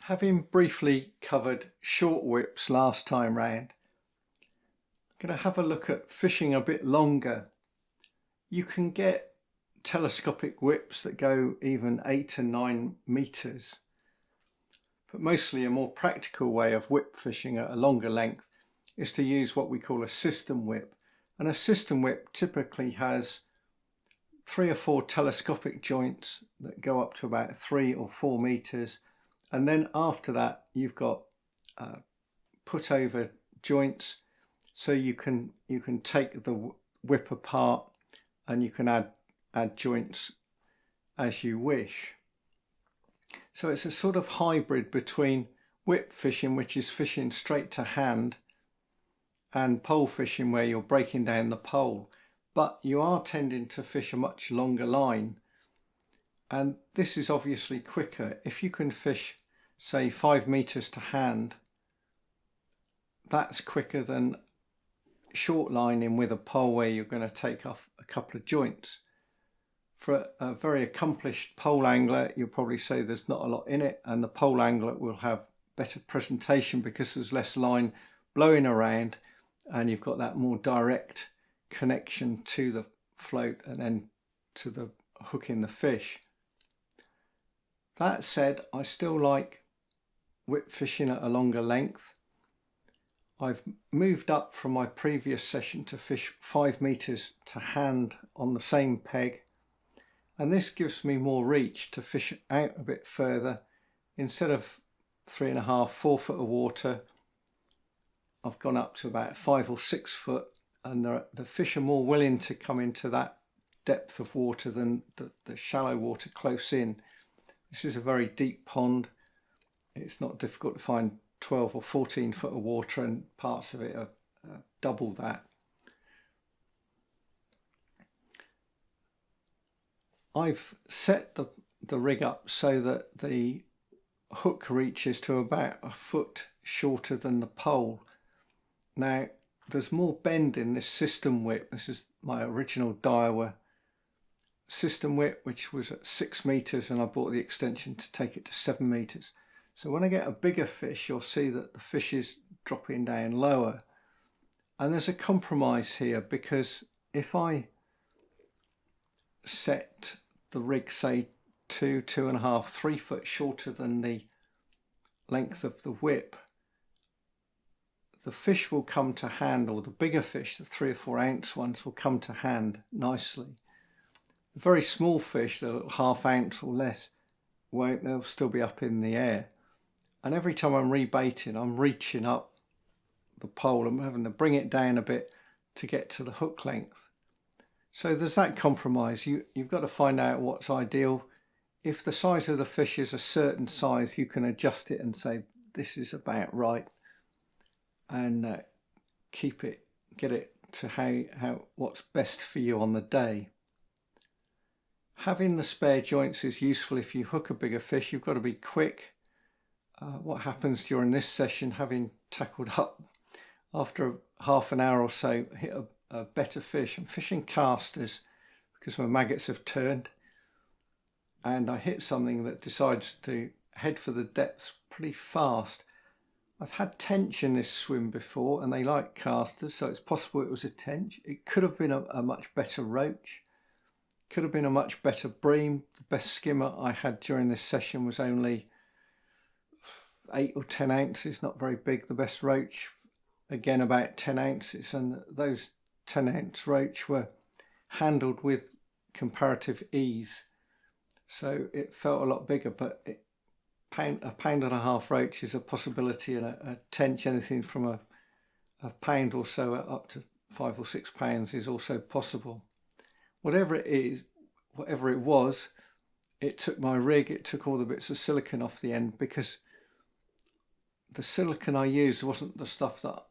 Having briefly covered short whips last time round, I'm going to have a look at fishing a bit longer. You can get telescopic whips that go even 8 and 9 meters, but mostly a more practical way of whip fishing at a longer length is to use what we call a system whip. And a system whip typically has 3 or 4 telescopic joints that go up to about 3 or 4 meters, and then after that you've got put over joints, so you can take the whip apart and you can add joints as you wish. So it's a sort of hybrid between whip fishing, which is fishing straight to hand, and pole fishing where you're breaking down the pole, but you are tending to fish a much longer line, and this is obviously quicker. If you can fish say 5 meters to hand, that's quicker than short lining with a pole where you're going to take off a couple of joints. For a very accomplished pole angler, you'll probably say there's not a lot in it, and the pole angler will have better presentation because there's less line blowing around and you've got that more direct connection to the float and then to the hook in the fish. That said, I still like whip fishing at a longer length. I've moved up from my previous session to fish 5 meters to hand on the same peg, and this gives me more reach to fish out a bit further. Instead of 3.5, 4 foot of water, I've gone up to about 5 or 6 foot, and the fish are more willing to come into that depth of water than the shallow water close in. This is a very deep pond. It's not difficult to find 12 or 14 foot of water, and parts of it are double that. I've set the rig up so that the hook reaches to about a foot shorter than the pole. Now there's more bend in this system whip. This is my original Daiwa system whip, which was at 6 meters, and I bought the extension to take it to 7 meters. So when I get a bigger fish, you'll see that the fish is dropping down lower. And there's a compromise here, because if I set the rig, say 2.5, 3 foot shorter than the length of the whip, the fish will come to hand, or the bigger fish, the 3 or 4 ounce ones, will come to hand nicely. The very small fish, the ½ ounce or less, won't. They'll still be up in the air. And every time I'm rebaiting, I'm reaching up the pole. I'm having to bring it down a bit to get to the hook length. So there's that compromise. You've got to find out what's ideal. If the size of the fish is a certain size, you can adjust it and say this is about right, and get it to how what's best for you on the day. Having the spare joints is useful if you hook a bigger fish. You've got to be quick. What happens during this session, having tackled up after half an hour or so, hit a better fish. I'm fishing casters because my maggots have turned, and I hit something that decides to head for the depths pretty fast. I've had tench in this swim before, and they like casters, so it's possible it was a tench. It could have been a much better roach, could have been a much better bream. The best skimmer I had during this session was only 8 or 10 ounces, not very big. The best roach, again, about 10 ounces, and those 10 ounce roach were handled with comparative ease, so it felt a lot bigger. But a pound and a half roach is a possibility, and a tench, anything from a pound or so up to 5 or 6 pounds, is also possible. Whatever it is, whatever it was, it took my rig, it took all the bits of silicone off the end, because the silicone I used wasn't the stuff that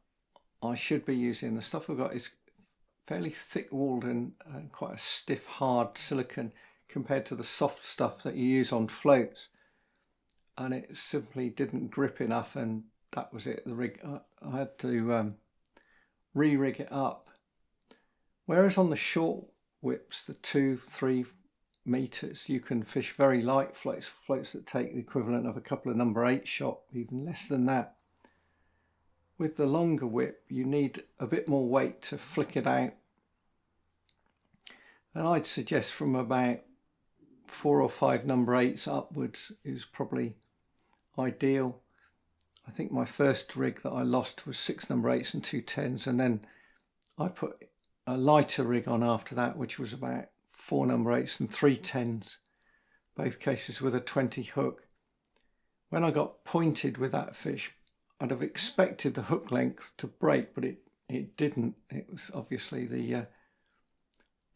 I should be using. The stuff I've got is fairly thick-walled and quite a stiff, hard silicone compared to the soft stuff that you use on floats, and it simply didn't grip enough, and that was it. The rig, I had to re-rig it up. Whereas on the short whips, the 2, 3, meters, you can fish very light floats, floats that take the equivalent of a couple of number 8 shot, even less than that. With the longer whip, you need a bit more weight to flick it out, and I'd suggest from about 4 or 5 number 8s upwards is probably ideal. I think my first rig that I lost was 6 number 8s and 2 10s, and then I put a lighter rig on after that, which was about 4 number 8s and 3 10s, both cases with a 20 hook. When I got pointed with that fish, I'd have expected the hook length to break, but it didn't. It was obviously the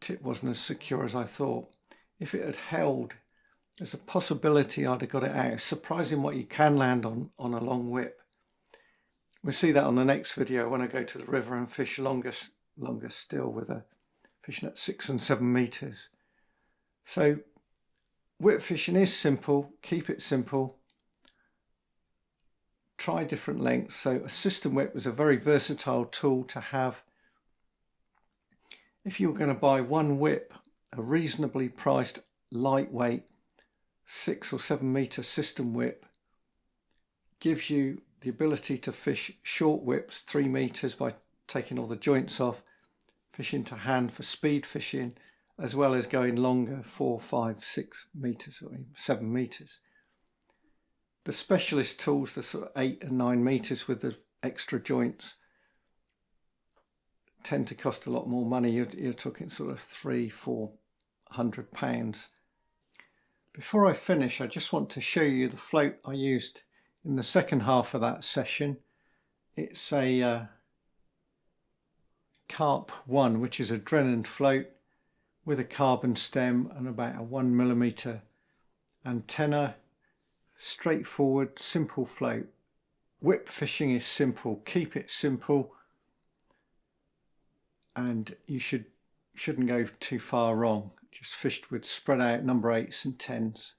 tip wasn't as secure as I thought. If it had held, there's a possibility I'd have got it out. It's surprising what you can land on a long whip. We'll see that on the next video when I go to the river and fish longer still with a fishing at 6 and 7 meters. So whip fishing is simple. Keep it simple. Try different lengths. So a system whip is a very versatile tool to have. If you were going to buy one whip, a reasonably priced, lightweight 6 or 7 meter system whip gives you the ability to fish short whips 3 meters by taking all the joints off, fishing to hand for speed fishing, as well as going longer 4, 5, 6 meters or even 7 meters. The specialist tools, the sort of 8 and 9 meters with the extra joints, tend to cost a lot more money. You're talking sort of £300-400. Before I finish, I just want to show you the float I used in the second half of that session. It's a Carp 1, which is a Drennan float with a carbon stem and about a 1mm antenna. Straightforward, simple float. Whip fishing is simple. Keep it simple, and you shouldn't go too far wrong. Just fished with spread out number 8s and 10s.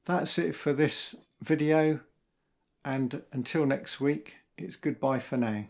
That's it for this video, and until next week, it's goodbye for now.